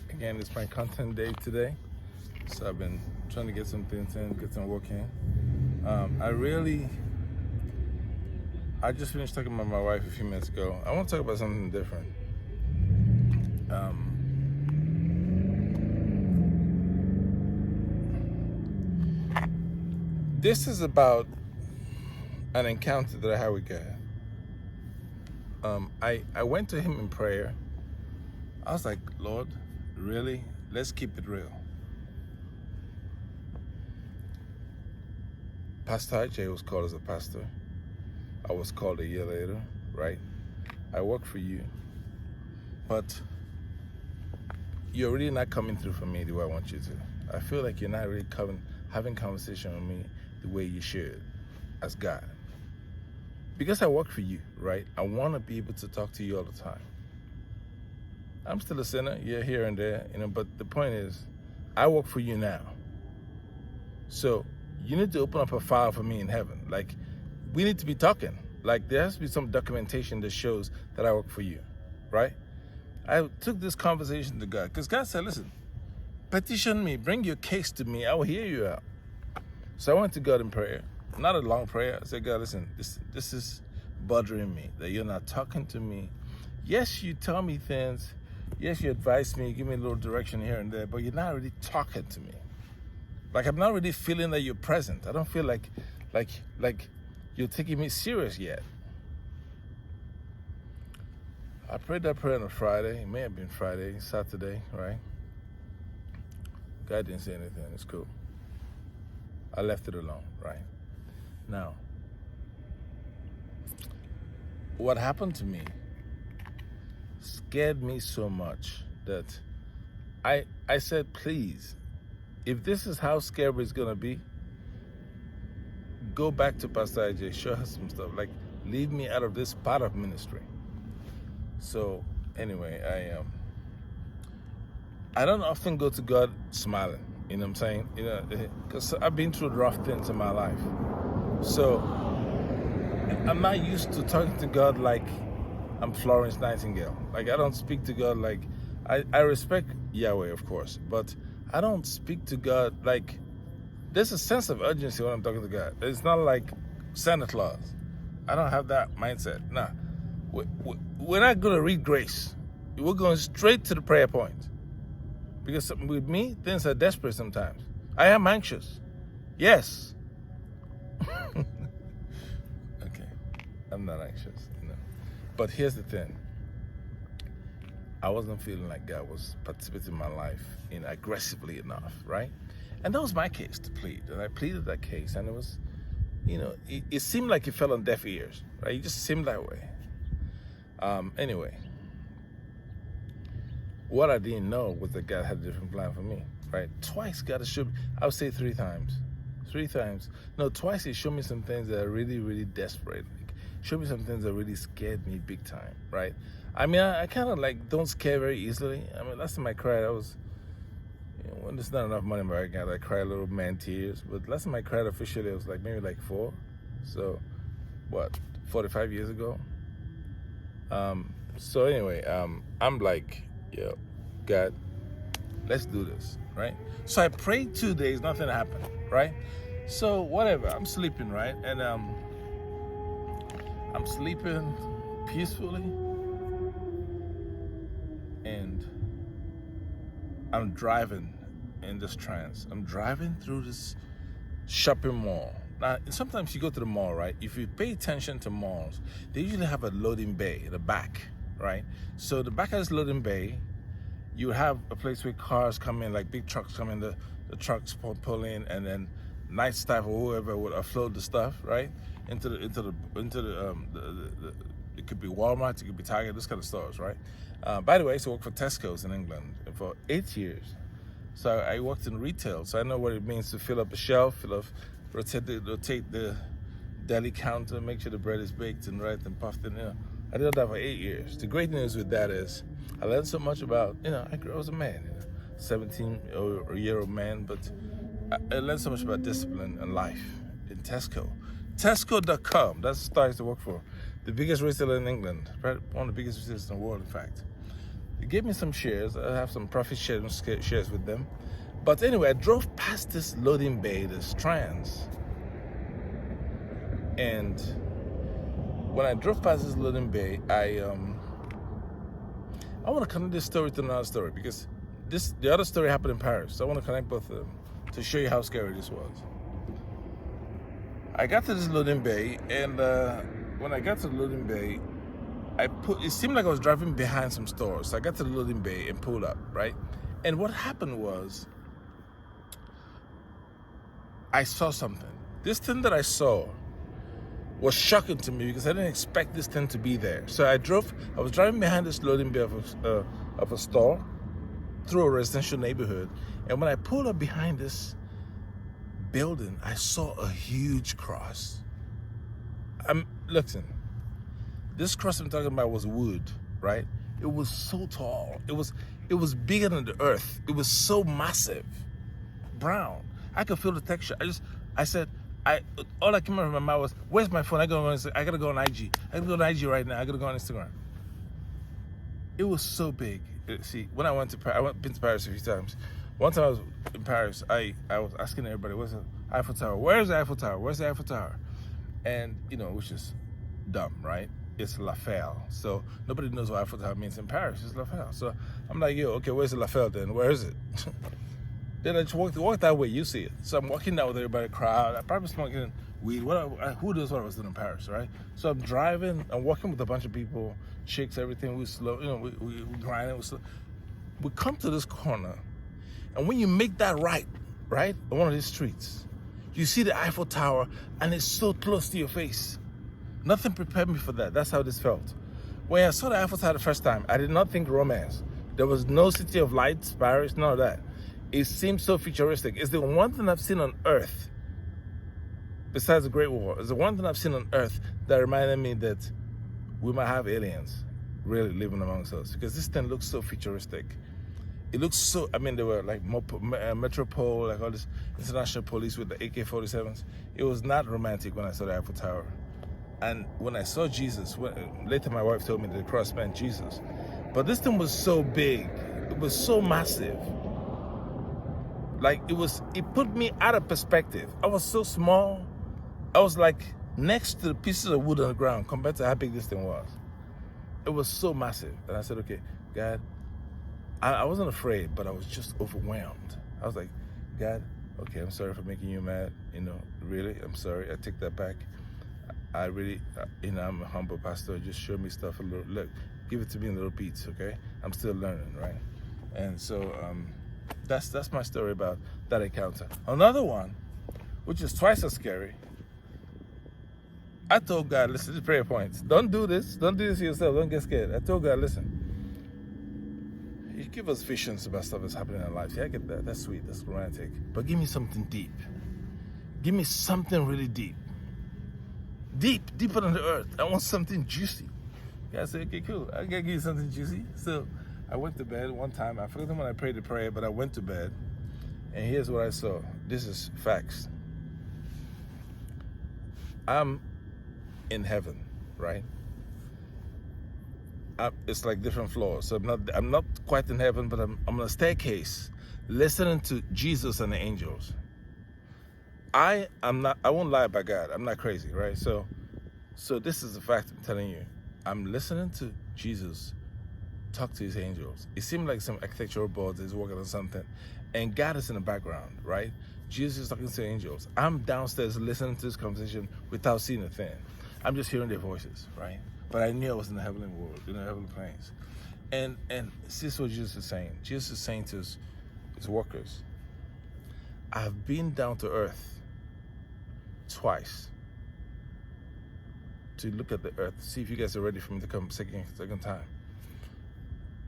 Again, it's my content day today, so I've been trying to get some things in, get some work in. I just finished talking about my wife a few minutes ago. I want to talk about something different. This is about an encounter that I had with God. I went to him in prayer. I was like, Lord, really? Let's keep it real. Pastor IJ was called as a pastor. I was called a year later, right? I work for you. But you're really not coming through for me the way I want you to. I feel like you're not really having conversation with me the way you should as God. Because I work for you, right? I want to be able to talk to you all the time. I'm still a sinner, yeah, here and there, but the point is, I work for you now. So you need to open up a file for me in heaven. Like, we need to be talking. Like, there has to be some documentation that shows that I work for you, right? I took this conversation to God, because God said, listen, petition me, bring your case to me, I will hear you out. So I went to God in prayer. Not a long prayer. I said, God, listen, this is bothering me, that you're not talking to me. Yes, you tell me things. Yes, you advise me, give me a little direction here and there, but you're not really talking to me. Like, I'm not really feeling that you're present. I don't feel like you're taking me serious yet. I prayed that prayer on a Friday. It may have been Friday, Saturday, right? God didn't say anything. It's cool. I left it alone, right? Now, what happened to me scared me so much that I said, please, if this is how scary it's going to be, go back to Pastor IJ, show her some stuff. Like, leave me out of this part of ministry. So, anyway, I don't often go to God smiling, you know what I'm saying? Because I've been through rough things in my life. So, I'm not used to talking to God like I'm Florence Nightingale. Like, I don't speak to God like, I respect Yahweh, of course, but I don't speak to God like, there's a sense of urgency when I'm talking to God. It's not like Santa Claus. I don't have that mindset. Nah, we're not going to read grace. We're going straight to the prayer point. Because with me, things are desperate sometimes. I am anxious. Yes. Okay, I'm not anxious, But here's the thing. I wasn't feeling like God was participating in my life aggressively enough, right? And that was my case to plead. And I pleaded that case, and it was, it seemed like it fell on deaf ears, right? It just seemed that way. Anyway, what I didn't know was that God had a different plan for me, right? Twice God has showed me, I would say 3 times. 3 times. No, twice he showed me some things that are really, really desperate. Showed me some things that really scared me big time, right? I mean, I kind of don't scare very easily. I mean, last time I cried, I was, when there's not enough money in my account, I cry little man tears. But last time I cried officially, it was maybe 4. So, 45 years ago? So anyway, I'm like, yo, God, let's do this, right? So I prayed 2 days, nothing happened, right? So whatever, I'm sleeping, right? And I'm sleeping peacefully, and I'm driving in this trance. I'm driving through this shopping mall. Now, sometimes you go to the mall, right? If you pay attention to malls, they usually have a loading bay at the back, right? So the back of this loading bay, you have a place where cars come in, like big trucks come in, the trucks pull in, and then night staff or whoever would offload the stuff, right? Into the it could be Walmart, it could be Target, this kind of stores, right? By the way, I used to work for Tesco's in England for 8 years. So I worked in retail, so I know what it means to fill up a shelf, rotate the deli counter, make sure the bread is baked and right and puffed in. I did that for 8 years. The great news with that is I learned so much about, I grew up as a man, 17-year-old man, but I learned so much about discipline and life in Tesco. Tesco.com, that's the store I used to work for. The biggest retailer in England, one of the biggest retailers in the world, in fact. He gave me some shares. I have some profit shares with them. But anyway, I drove past this loading bay, this trans. And when I drove past this loading bay, I want to connect this story to another story, because the other story happened in Paris. So I want to connect both of them to show you how scary this was. I got to this loading bay, and when I got to the loading bay, it seemed like I was driving behind some stores. So I got to the loading bay and pulled up, right? And what happened was, I saw something. This thing that I saw was shocking to me, because I didn't expect this thing to be there. So I was driving behind this loading bay of a store through a residential neighborhood. And when I pulled up behind this building, I saw a huge cross. Listen, this cross I'm talking about was wood, right? It was so tall. It was bigger than the earth. It was so massive, brown. I could feel the texture. I said, all I came out of my mouth was, "Where's my phone? I gotta go on IG. I gotta go on IG right now. I gotta go on Instagram." It was so big. See, when I went to Paris, been to Paris a few times. One time I was in Paris, I was asking everybody, "Where's the Eiffel Tower? Where's the Eiffel Tower? Where's the Eiffel Tower?" And which is dumb, right? It's La Eiffel. So nobody knows what Eiffel Tower means in Paris. It's La Eiffel. So I'm like, "Yo, okay, where's the La Eiffel then? Where is it?" Then I just walk that way, you see it. So I'm walking down with everybody, crowd. I probably smoking weed. Who knows what I was doing in Paris, right? So I'm driving. I'm walking with a bunch of people, chicks, everything. We slow, we grinding. We come to this corner, and when you make that right on one of these streets, you see the Eiffel Tower, and it's so close to your face. Nothing prepared me for that. That's how this felt. When I saw the Eiffel Tower the first time, I did not think romance. There was no City of Lights, Paris, none of that. It seems so futuristic. It's the one thing I've seen on Earth, besides the Great Wall, it's the one thing I've seen on Earth that reminded me that we might have aliens really living amongst us, because this thing looks so futuristic. It looks so, there were like Metropole, like all this international police with the AK-47s. It was not romantic when I saw the Eiffel Tower. And when I saw Jesus, later my wife told me that the cross meant Jesus. But this thing was so big. It was so massive. Like, it put me out of perspective. I was so small. I was like next to the pieces of wood on the ground compared to how big this thing was. It was so massive. And I said, "Okay, God," I wasn't afraid, but I was just overwhelmed. I was like, "God, okay, I'm sorry for making you mad. Really, I'm sorry. I take that back. I really, I'm a humble pastor. Just show me stuff a little. Look, give it to me in little beats, okay? I'm still learning, right?" And so, that's my story about that encounter. Another one, which is twice as scary. I told God, listen, this is prayer points. Don't do this. Don't do this to yourself. Don't get scared. I told God, listen, you give us visions about stuff that's happening in our lives. Yeah, I get that. That's sweet. That's romantic. But give me something deep. Give me something really deep. Deeper than the earth. I want something juicy. God said, "Okay, cool. I gotta give you something juicy." So I went to bed one time. I forgot when I prayed the prayer, but I went to bed. And here's what I saw. This is facts. I'm in heaven, right? It's like different floors. So I'm not quite in heaven, but I'm on a staircase listening to Jesus and the angels. I won't lie about God. I'm not crazy, right? So this is the fact I'm telling you. I'm listening to Jesus talk to his angels. It seemed like some architectural boards is working on something, and God is in the background, right? Jesus is talking to angels. I'm downstairs listening to this conversation without seeing a thing. I'm just hearing their voices, right? But I knew I was in the heavenly world, in the heavenly planes. And this is what Jesus is saying. Jesus is saying to his workers, I've been down to earth twice to look at the earth, see if you guys are ready for me to come second time.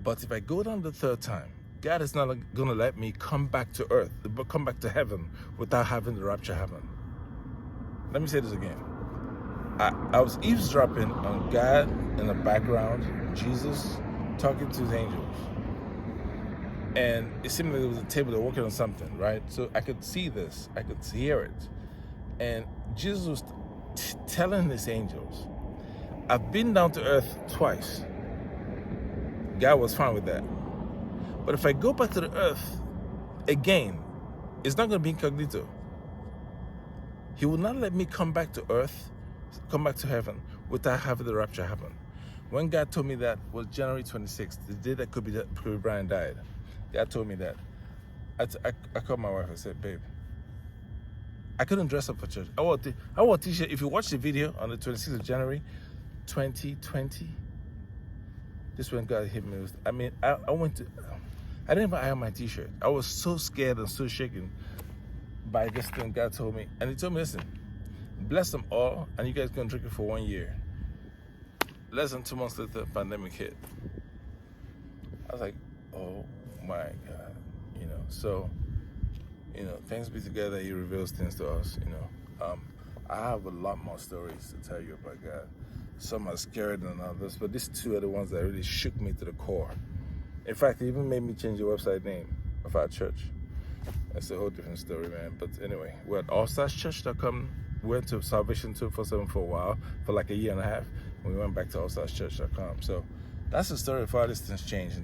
But if I go down the third time, God is not going to let me come back to earth, but come back to heaven without having the rapture happen. Let me say this again. I was eavesdropping on God in the background, Jesus talking to his angels. And it seemed like there was a table, they're working on something, right? So I could see this, I could hear it. And Jesus was telling his angels, I've been down to earth twice. God was fine with that. But if I go back to the earth again, it's not going to be incognito. He will not let me come back to earth, come back to heaven, without having the rapture happen. When God told me that was January 26th, the day that Kobe Bryant died. God told me that. I called my wife and said, babe, I couldn't dress up for church. I wore a t-shirt. If you watch the video on the 26th of January, 2020, this when God hit me. I didn't even iron my t-shirt. I was so scared and so shaken by this thing God told me. And he told me, listen, bless them all, and you guys gonna drink it for 1 year. Less than 2 months later, the pandemic hit. I was like, oh my God, So, thanks be to God that He reveals things to us. I have a lot more stories to tell you about God. Some are scarier than others, but these two are the ones that really shook me to the core. In fact, it even made me change the website name of our church. That's a whole different story, man. But anyway, we're at allstarschurch.com. We went to Salvation 247 for a while, for like a year and a half. We went back to allstarschurch.com. So that's the story of how this thing's changed.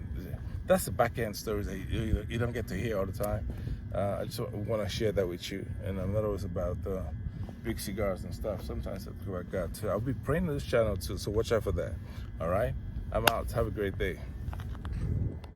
That's the back end stories that you don't get to hear all the time. I just want to share that with you. And I'm not always about big cigars and stuff. Sometimes I talk about God too. I'll be praying on this channel too, so watch out for that. All right? I'm out. Have a great day.